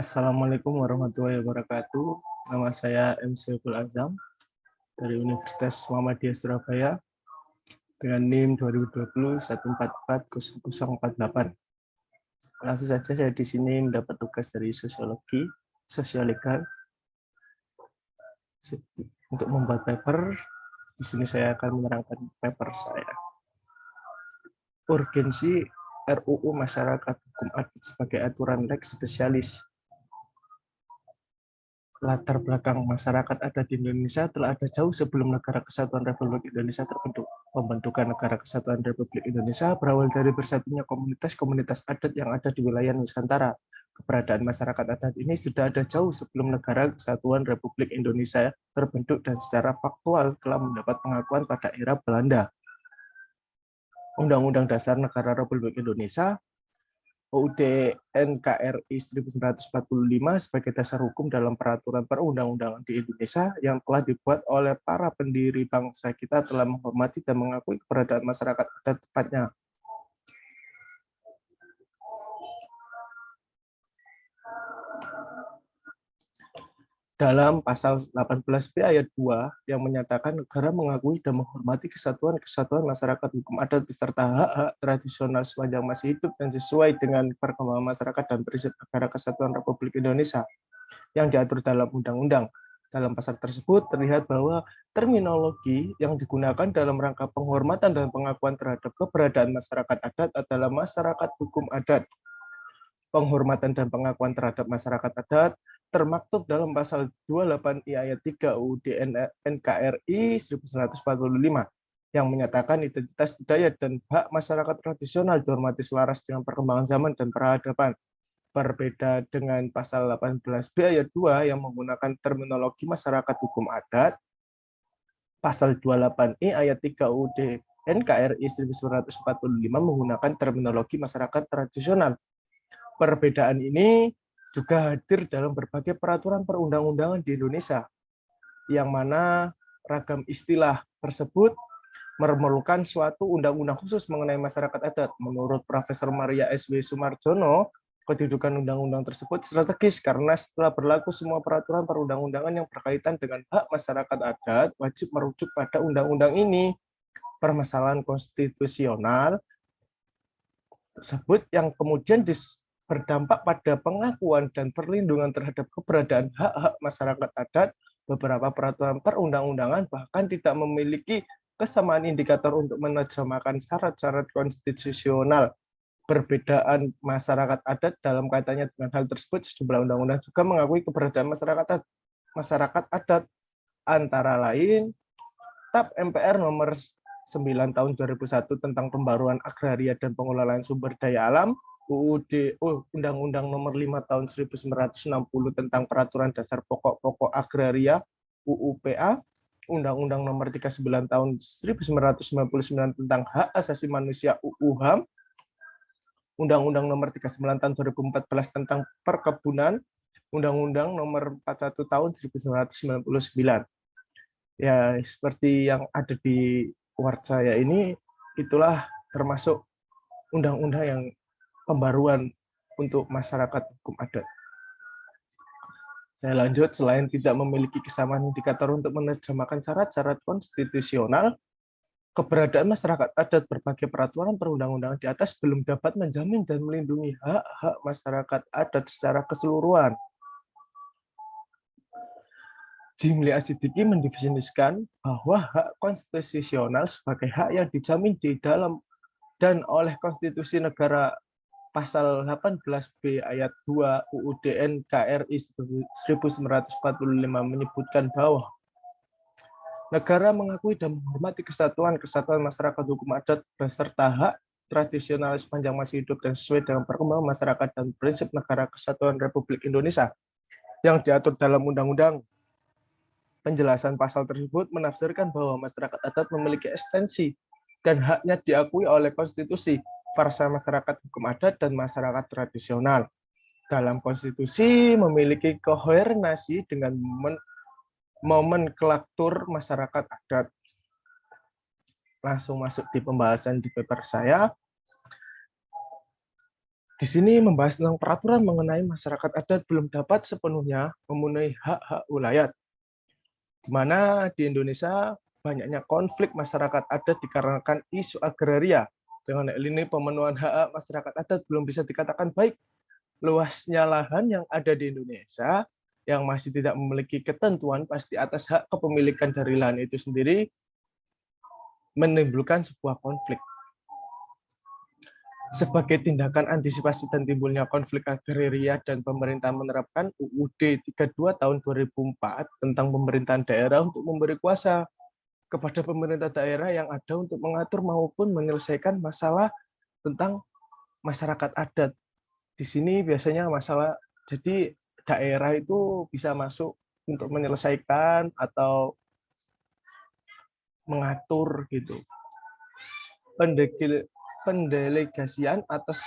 Assalamualaikum warahmatullahi wabarakatuh. Nama saya M. Saiful Azam dari Universitas Muhammadiyah Surabaya dengan NIM 2020-144-0048. Langsung saja saya di sini mendapat tugas dari sosiologi, sosialegal untuk membuat paper. Di sini saya akan menerangkan paper saya. Urgensi RUU Masyarakat Hukum Adat sebagai aturan leg spesialis. Latar belakang masyarakat adat di Indonesia telah ada jauh sebelum Negara Kesatuan Republik Indonesia terbentuk. Pembentukan Negara Kesatuan Republik Indonesia berawal dari bersatunya komunitas-komunitas adat yang ada di wilayah Nusantara. Keberadaan masyarakat adat ini sudah ada jauh sebelum Negara Kesatuan Republik Indonesia terbentuk dan secara faktual telah mendapat pengakuan pada era Belanda. Undang-Undang Dasar Negara Republik Indonesia UUD NKRI 1945 sebagai dasar hukum dalam peraturan perundang-undangan di Indonesia yang telah dibuat oleh para pendiri bangsa kita telah menghormati dan mengakui keberadaan masyarakat adat tepatnya. Dalam pasal 18B ayat 2 yang menyatakan negara mengakui dan menghormati kesatuan-kesatuan masyarakat hukum adat beserta hak-hak tradisional sepanjang masih hidup dan sesuai dengan perkembangan masyarakat dan prinsip Negara Kesatuan Republik Indonesia yang diatur dalam undang-undang. Dalam pasal tersebut terlihat bahwa terminologi yang digunakan dalam rangka penghormatan dan pengakuan terhadap keberadaan masyarakat adat adalah masyarakat hukum adat. Penghormatan dan pengakuan terhadap masyarakat adat termaktub dalam pasal 28I ayat 3 UUD NKRI 1945 yang menyatakan identitas budaya dan hak masyarakat tradisional dihormati selaras dengan perkembangan zaman dan peradaban. Berbeda dengan pasal 18B ayat 2 yang menggunakan terminologi masyarakat hukum adat, pasal 28I ayat 3 UUD NKRI 1945 menggunakan terminologi masyarakat tradisional. Perbedaan ini juga hadir dalam berbagai peraturan perundang-undangan di Indonesia, yang mana ragam istilah tersebut memerlukan suatu undang-undang khusus mengenai masyarakat adat. Menurut Profesor Maria S.W. Sumarjono, kedudukan undang-undang tersebut strategis karena setelah berlaku semua peraturan perundang-undangan yang berkaitan dengan hak masyarakat adat wajib merujuk pada undang-undang ini. Permasalahan konstitusional tersebut yang kemudian berdampak pada pengakuan dan perlindungan terhadap keberadaan hak-hak masyarakat adat. Beberapa peraturan perundang-undangan bahkan tidak memiliki kesamaan indikator untuk menerjemahkan syarat-syarat konstitusional. Perbedaan masyarakat adat dalam kaitannya dengan hal tersebut, sejumlah undang-undang juga mengakui keberadaan masyarakat adat, antara lain TAP MPR nomor 9 tahun 2001 tentang pembaruan agraria dan pengelolaan sumber daya alam, Undang-Undang nomor 5 tahun 1960 tentang peraturan dasar pokok-pokok agraria UUPA, Undang-Undang nomor 39 tahun 1999 tentang hak asasi manusia UUHAM, Undang-Undang nomor 39 tahun 2014 tentang perkebunan, Undang-Undang nomor 41 tahun 1999. Ya, seperti yang ada di word saya ini, itulah termasuk undang-undang yang pembaruan untuk masyarakat hukum adat. Saya lanjut, selain tidak memiliki kesamaan indikator untuk menerjemahkan syarat-syarat konstitusional, keberadaan masyarakat adat berbagai peraturan perundang-undangan di atas belum dapat menjamin dan melindungi hak-hak masyarakat adat secara keseluruhan. Jimli Asidiki mendefinisikan bahwa hak konstitusional sebagai hak yang dijamin di dalam dan oleh konstitusi negara. Pasal 18B ayat 2 UUD NKRI 1945 menyebutkan bahwa negara mengakui dan menghormati kesatuan masyarakat hukum adat beserta hak tradisional sepanjang masih hidup dan sesuai dengan perkembangan masyarakat dan prinsip Negara Kesatuan Republik Indonesia yang diatur dalam undang-undang. Penjelasan pasal tersebut menafsirkan bahwa masyarakat adat memiliki ekstensi dan haknya diakui oleh konstitusi, farsa masyarakat hukum adat dan masyarakat tradisional. Dalam konstitusi memiliki koherensi dengan nomenklatur masyarakat adat. Langsung masuk di pembahasan di paper saya. Di sini membahas tentang peraturan mengenai masyarakat adat belum dapat sepenuhnya memenuhi hak-hak wilayah, di mana di Indonesia banyaknya konflik masyarakat adat dikarenakan isu agraria. Dengan hal ini pemenuhan hak masyarakat adat belum bisa dikatakan baik. Luasnya lahan yang ada di Indonesia yang masih tidak memiliki ketentuan pasti atas hak kepemilikan dari lahan itu sendiri menimbulkan sebuah konflik. Sebagai tindakan antisipasi dan timbulnya konflik agraria dan pemerintah menerapkan UUD 32 tahun 2004 tentang pemerintahan daerah untuk memberi kuasa kepada pemerintah daerah yang ada untuk mengatur maupun menyelesaikan masalah tentang masyarakat adat. Di sini biasanya masalah, jadi daerah itu bisa masuk untuk menyelesaikan atau mengatur gitu. Pendelegasian atas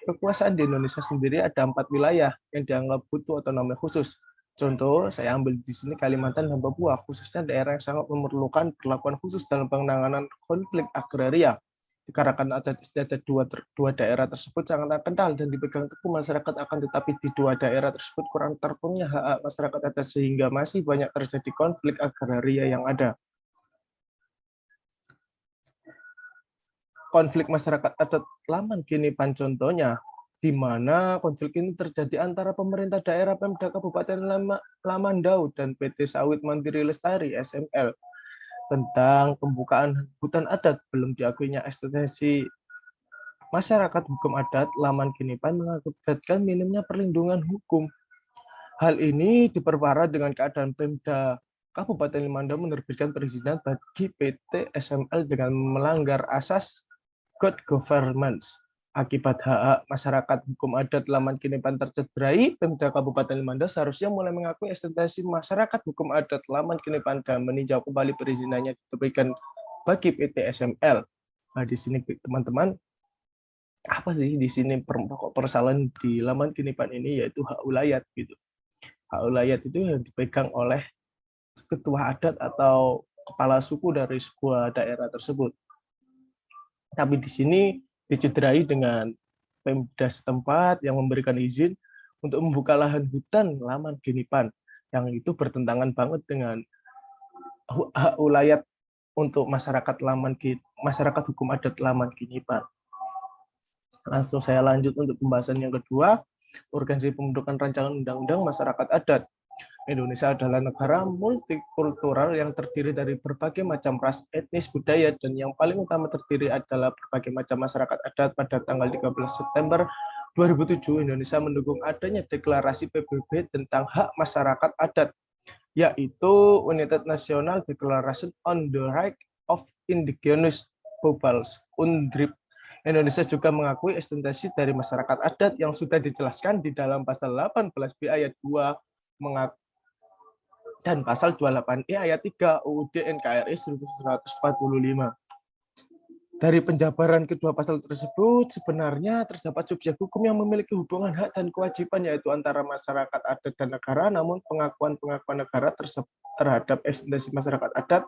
kekuasaan di Indonesia sendiri ada 4 wilayah yang dianggap butuh otonomi khusus. Contoh, saya ambil di sini Kalimantan dan Papua, khususnya daerah yang sangat memerlukan perlakuan khusus dalam penanganan konflik agraria. Dikarenakan adat istiadat dua daerah tersebut sangat kental dan dipegang teguh masyarakat, akan tetapi di dua daerah tersebut kurang terpenuhi hak masyarakat adat sehingga masih banyak terjadi konflik agraria yang ada. Konflik masyarakat adat Laman Kinipan contohnya, di mana konflik ini terjadi antara pemerintah daerah Pemda Kabupaten Lamandau dan PT Sawit Mandiri Lestari (SML) tentang pembukaan hutan adat. Belum diakuinya eksistensi masyarakat hukum adat Laman Kinipan mengakibatkan minimnya perlindungan hukum. Hal ini diperparah dengan keadaan Pemda Kabupaten Lamandau menerbitkan perizinan bagi PT SML dengan melanggar asas good governance. Akibat hak masyarakat hukum adat Laman Kinipan tercederai, Pemda Kabupaten Lamandau seharusnya mulai mengakui eksistensi masyarakat hukum adat Laman Kinipan dan meninjau kembali perizinannya diberikan bagi PT SML. Nah, di sini teman-teman, apa sih di sini pokok persoalan di Laman Kinipan ini, yaitu hak wilayah gitu. Hak wilayah itu yang dipegang oleh ketua adat atau kepala suku dari sebuah daerah tersebut. Tapi di sini dicederai dengan Pemda setempat yang memberikan izin untuk membuka lahan hutan Laman Kinipan, yang itu bertentangan banget dengan hak wilayah untuk masyarakat hukum adat Laman Kinipan. Langsung saya lanjut untuk pembahasan yang kedua, urgensi pembentukan rancangan undang-undang masyarakat adat. Indonesia adalah negara multikultural yang terdiri dari berbagai macam ras, etnis, budaya, dan yang paling utama terdiri adalah berbagai macam masyarakat adat. Pada tanggal 13 September 2007, Indonesia mendukung adanya deklarasi PBB tentang hak masyarakat adat, yaitu United National Declaration on the Right of Indigenous Peoples, UNDRIP. Indonesia juga mengakui eksistensi dari masyarakat adat yang sudah dijelaskan di dalam pasal 18B ayat 2 dan pasal 28E ayat 3 UUD NKRI 1945. Dari penjabaran kedua pasal tersebut, sebenarnya terdapat subjek hukum yang memiliki hubungan hak dan kewajiban, yaitu antara masyarakat adat dan negara, namun pengakuan-pengakuan negara terhadap eksistensi masyarakat adat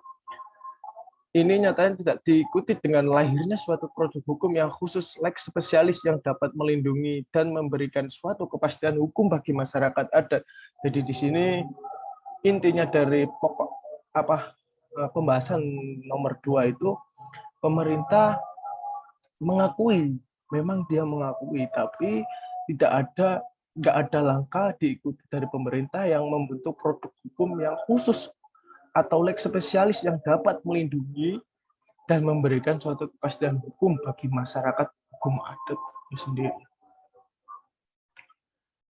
ini nyatanya tidak diikuti dengan lahirnya suatu produk hukum yang khusus lex spesialis yang dapat melindungi dan memberikan suatu kepastian hukum bagi masyarakat adat. Jadi di sini intinya dari pokok pembahasan nomor 2 itu, pemerintah mengakui, memang dia mengakui, tapi nggak ada langkah diikuti dari pemerintah yang membentuk produk hukum yang khusus atau lex spesialis yang dapat melindungi dan memberikan suatu kepastian hukum bagi masyarakat hukum adat itu sendiri.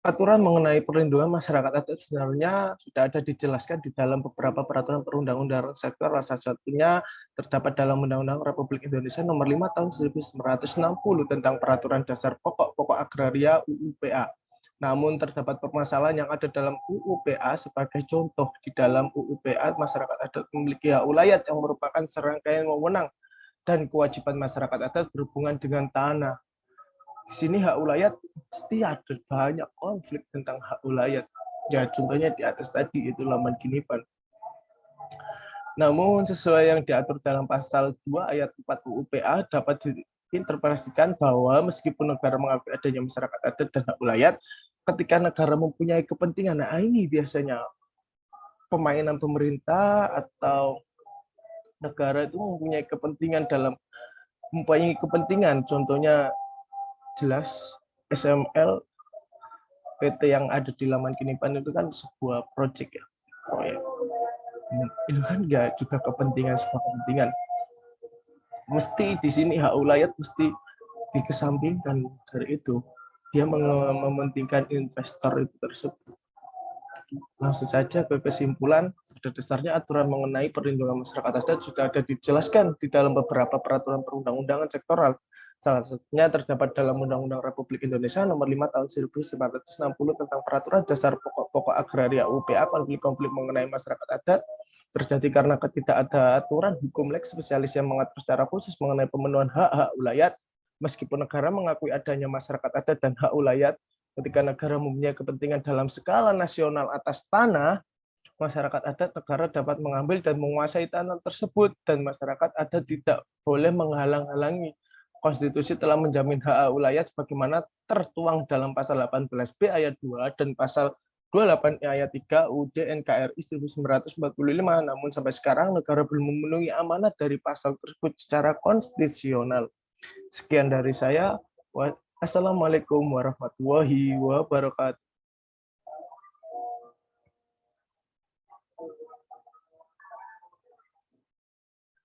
Aturan mengenai perlindungan masyarakat adat sebenarnya sudah ada dijelaskan di dalam beberapa peraturan perundang-undangan sektor. Salah satunya terdapat dalam Undang-Undang Republik Indonesia Nomor 5 Tahun 1960 tentang Peraturan Dasar Pokok-Pokok Agraria (UUPA). Namun terdapat permasalahan yang ada dalam UUPA. Sebagai contoh, di dalam UUPA masyarakat adat memiliki hak wilayah yang merupakan serangkaian wewenang dan kewajiban masyarakat adat berhubungan dengan tanah. Di sini hak wilayah pasti ada banyak konflik tentang hak wilayah. Ya, contohnya di atas tadi itu Laman Kinipan. Namun sesuai yang diatur dalam pasal 2 ayat 4 UUPA dapat interpretasikan bahwa meskipun negara mengakui adanya masyarakat adat dan hak wilayah, ketika negara mempunyai kepentingan, nah ini biasanya pemainan pemerintah atau negara itu mempunyai kepentingan, contohnya jelas SML PT yang ada di Laman Kinipan itu kan sebuah proyek ya, proyek. Itu kan ya juga sebuah kepentingan. Mesti di sini hak wilayah mesti dikesampingkan dari itu. Dia mementingkan investor itu tersebut. Langsung saja ke kesimpulan, pada dasarnya aturan mengenai perlindungan masyarakat adat sudah ada dijelaskan di dalam beberapa peraturan perundang-undangan sektoral. Salah satunya terdapat dalam Undang-Undang Republik Indonesia Nomor 5 Tahun 1960 tentang Peraturan Dasar Pokok-pokok Agraria UPA. Konflik-konflik mengenai masyarakat adat terjadi karena ada aturan hukum lex spesialis yang mengatur secara khusus mengenai pemenuhan hak-hak wilayah. Meskipun negara mengakui adanya masyarakat adat dan hak wilayah, ketika negara mempunyai kepentingan dalam skala nasional atas tanah, masyarakat adat negara dapat mengambil dan menguasai tanah tersebut, dan masyarakat adat tidak boleh menghalang-halangi. Konstitusi telah menjamin hak wilayah sebagaimana tertuang dalam pasal 18B ayat 2 dan pasal 28 ayat 3 UUD NKRI 1945. Namun sampai sekarang negara belum memenuhi amanat dari pasal tersebut secara konstitusional. Sekian dari saya. Assalamualaikum warahmatullahi wabarakatuh.